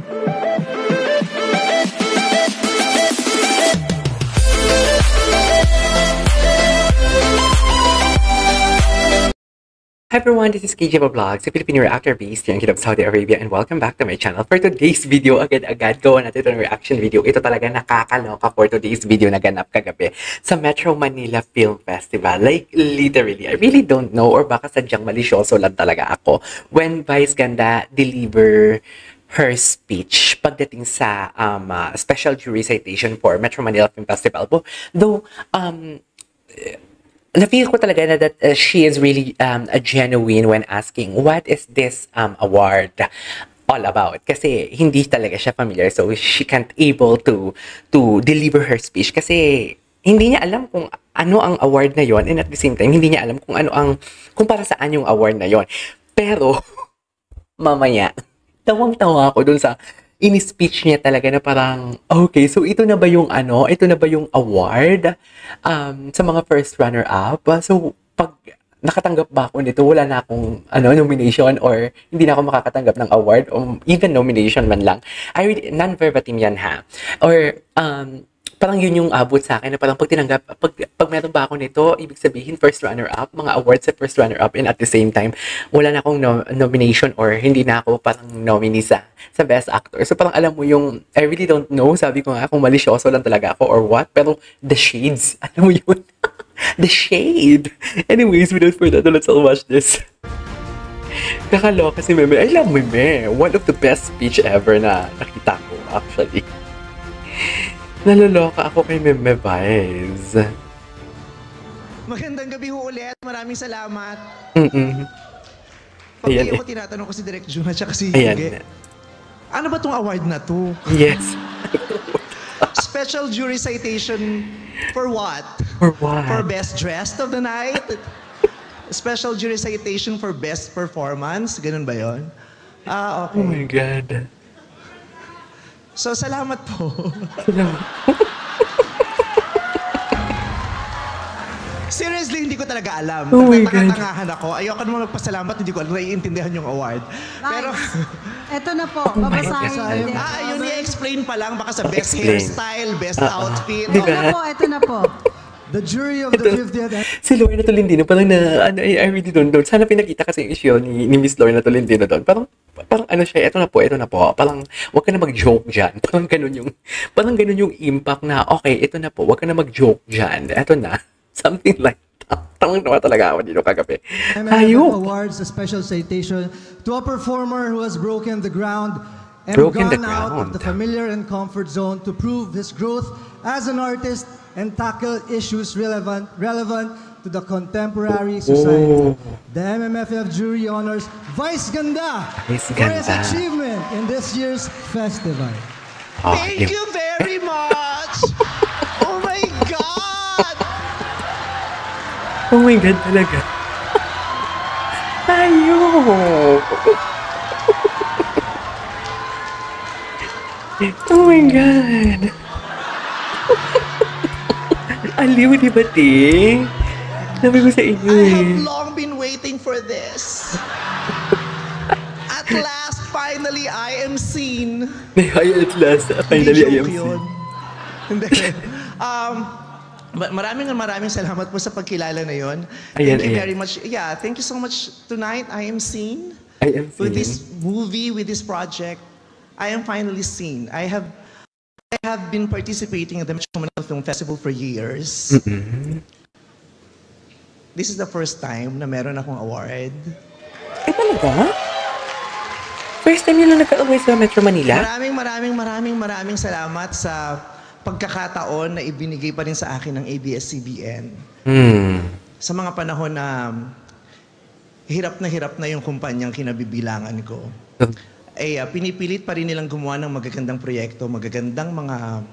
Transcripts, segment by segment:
Hi everyone, this is KJ Vlogs, a Filipino reactor based here in Kingdom of Saudi Arabia, and welcome back to my channel. For today's video, agad-agad gawa natin itong reaction video. Ito talaga nakakaloka for today's video na ganap kagabi sa Metro Manila Film Festival. Like, literally, I really don't know, or baka sadyang malisyoso lang talaga ako when Vice Ganda deliver her speech pagdating sa special jury citation for Metro Manila Film Festival. Though, na-feel ko talaga na that she is really a genuine when asking, what is this award all about? Kasi hindi talaga siya familiar, so she can't able to deliver her speech kasi hindi niya alam kung ano ang award na yon, and at the same time hindi niya alam kung para saan yung award na yon. Pero mamaya tawang-tawa ako dun sa ini-speech niya talaga na parang, okay, so ito na ba yung award sa mga first runner-up? So, pag nakatanggap ba ako nito, wala na akong nomination, or hindi na ako makakatanggap ng award o even nomination man lang. Non-verbatim yan ha. Or, parang yun yung abot sa akin na parang pag tinanggap, pag meron ba ako nito, ibig sabihin first runner-up, mga awards sa first runner-up, and at the same time, wala na akong nomination or hindi na ako parang nominee sa best actor. So parang alam mo yung, I really don't know, sabi ko nga kung malisyoso lang talaga ako or what, pero the shades, alam mo yun? The shade! Anyways, without further ado, let's all watch this. Kakaloka si Meme. I love Meme. One of the best speech ever na nakita ko, actually. Naloloka ako kay Meme Vice. Magandang gabi ho ulit. Maraming salamat. Pag Ayan, ako tinatanong ko si Direk Jun at saka si ayan. Yuge, ano ba tong award na to? Yes. Special jury citation for what? For what? For best dressed of the night? Special jury citation for best performance? Ganun ba yon? Okay. Oh my God. So, salamat po. Seriously, hindi ko talaga alam. Oh my God. Nagtatangahan ako. Ayoko naman magpasalamat, hindi ko naiintindihan yung award. Pero, eto na po, babasahin din. yun i-explain pa lang, baka sa best hairstyle, best outfit. Ito na po. The jury of the 50th. Si Lorna Tolentino, parang I really don't know. Sana pinakita kasi yung issue ni Miss Lorna Tolentino doon. Parang ano siya, ito na po. Parang, wag ka na mag-joke dyan. Parang ganun yung impact na, okay, ito na po, wag ka na mag-joke dyan. Ito na. Something like that. Tamang-tawa talaga ako dito kagabi. MMFF awards a special citation to a performer who has broken the ground and gone out of the familiar and comfort zone to prove his growth as an artist and tackle issues relevant to the contemporary society. The MMFF jury honors Vice Ganda for his achievement in this year's festival. Thank you very much! Oh my God! Oh my God talaga. Tayo! Oh my God! Aliw, di ba, Ting? Sabi ko sa inyo I have long been waiting for this. At last, finally, I am seen. At last, finally, I am seen. Hindi. Maraming salamat po sa pagkilala na yon. Thank you very much. Yeah, thank you so much. Tonight, I am seen. With this movie, with this project. I am finally seen. I have been participating at the Metro Manila Film Festival for years. This is the first time na meron akong award. Eh, talaga? First time yun lang nagka-award sa Metro Manila? Maraming salamat sa pagkakataon na ibinigay pa rin sa akin ng ABS-CBN. Sa mga panahon na hirap na yung kumpanyang kinabibilangan ko. Pinipilit pa rin nilang gumawa ng magagandang proyekto, magagandang mga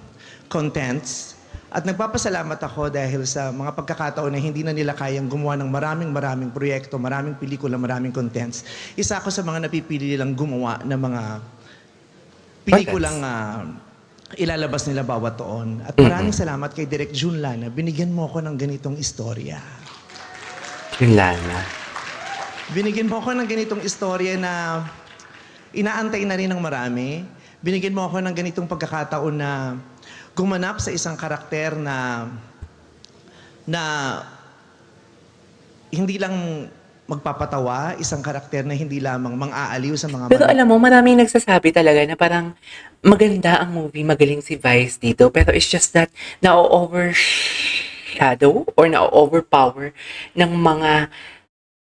contents. At nagpapasalamat ako dahil sa mga pagkakataon na hindi na nila kayang gumawa ng maraming proyekto, maraming pelikula, maraming contents. Isa ako sa mga napipili nilang gumawa ng mga pelikulang ilalabas nila bawat taon. At maraming salamat kay Direk Jun Lana. Binigyan mo ako ng ganitong istorya. Jun Lana. Binigyan mo ako ng ganitong istorya na inaantay na rin ng marami. binigyan mo ako ng ganitong pagkakataon na gumanap sa isang karakter na hindi lang magpapatawa, isang karakter na hindi lamang mang-aaliw sa mga Pero alam mo, maraming nagsasabi talaga na parang maganda ang movie, magaling si Vice dito. Pero it's just that na-overshadow or na-overpower ng mga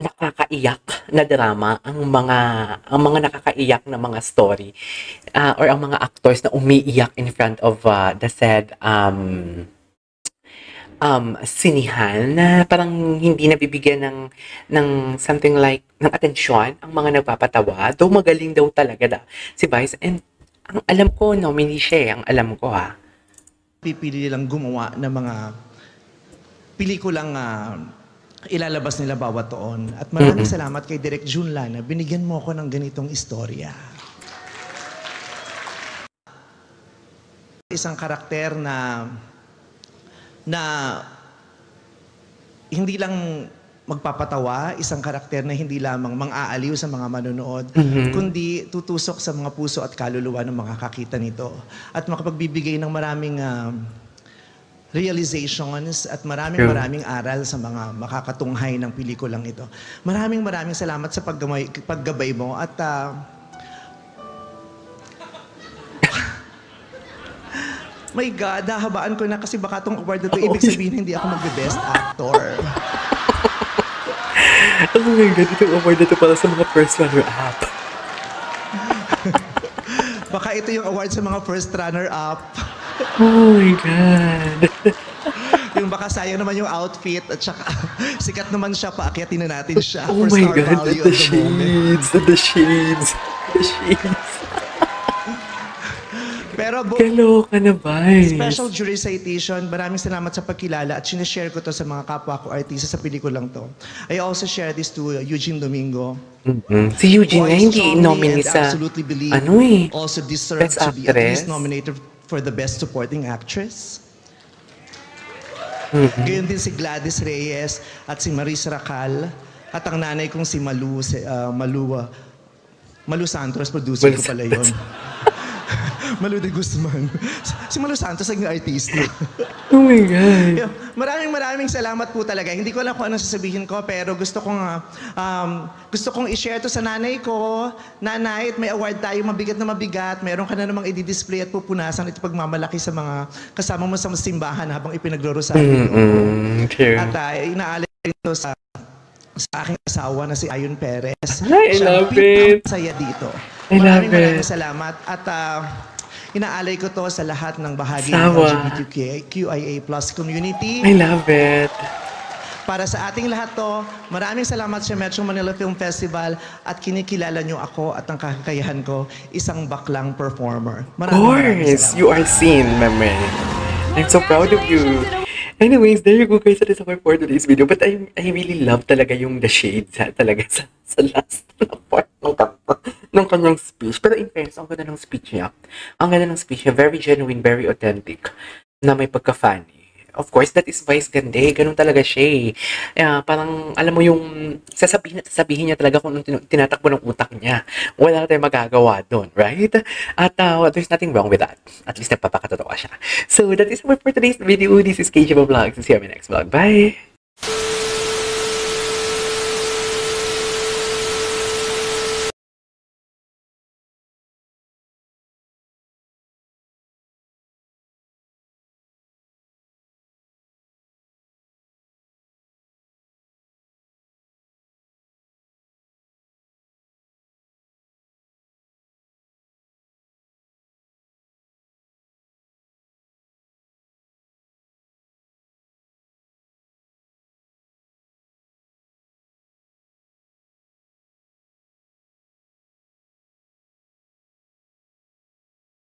nakakaiyak na drama, ang mga nakakaiyak na mga story or ang mga actors na umiiyak in front of the said sinihan na parang hindi nabibigyan ng something like ng atensyon ang mga nagpapatawa. Though magaling daw talaga si Vice. And ang alam ko, nominee siya ang alam ko pipili lang gumawa ng mga pelikulang ilalabas nila bawat taon. At maraming salamat kay Direk June Lana. Binigyan mo ako ng ganitong istorya. Isang karakter na hindi lang magpapatawa, isang karakter na hindi lamang mang-aaliw sa mga manonood, kundi tutusok sa mga puso at kaluluwa ng makakakita nito. At makapagbibigay ng maraming realizations at maraming aral sa mga makakatunghay ng pelikulang ito. Maraming salamat sa paggabay mo at my God, hahabaan ko na kasi baka itong award na ito, ibig sabihin hindi ako magbe-best actor. Oh my God, itong award na ito para sa mga first runner-up. Baka ito yung award sa mga first runner-up. Oh my God. Yung baka sayang naman yung outfit at saka sikat naman siya, paakyatin na natin siya. Oh for my star God, value the at the moment. shades. Pero Kaloka na, Vice. special jury citation, maraming salamat sa pagkilala at sinishare ko to sa mga kapwa ko artista sa pelikulang to. I also share this to Eugene Domingo. Si Eugene Who I hindi strongly nominee and sa absolutely believe also deserves Best to be at least Actress. nominated for the Best Supporting Actress. Gayon din si Gladys Reyes at si Maris Racal at ang nanay kong si Malu Santos, producer ko pala yun. Malu de Guzman. Si Malu Santos naging artista. Oh my God. Maraming salamat po talaga. Hindi ko alam kung anong sasabihin ko, pero gusto kong i-share to sa nanay ko. Nanay, may award tayo, mabigat na mabigat. Meron ka na namang i-display at pupunasan ito pagmamalaki sa mga kasama mo sa simbahan habang ipinaglorosaryo. True. At inaalay ito sa aking asawa na si Ayon Perez. I love it. Saya dito. I love Maraming it. salamat. At inaalay ko to sa lahat ng bahagi Sawa. ng LGBTQIA+ community. I love it. Para sa ating lahat to, maraming salamat sa Metro Manila Film Festival at kinikilala nyo ako at ang kakayahan ko, isang baklang performer. Of Maraming course, salamat. you are seen, Meme. I'm so proud of you. Anyways, there you go guys. That is our for today's video. But I really love talaga yung the shades talaga sa last na part ng kanyang speech. Pero in fairness, ang ganda ng speech niya. Ang ganda ng speech niya. Very genuine, very authentic. Na may pagka-funny. Of course, that is Vice Ganda. Ganun talaga siya parang, alam mo yung sasabihin niya talaga kung anong tinatakbo ng utak niya. Wala tayong magagawa doon, right? At there's nothing wrong with that. At least nagpapakatotoo siya. So, that is all for today's video. This is KJ Vlogs. See you in my next vlog. Bye!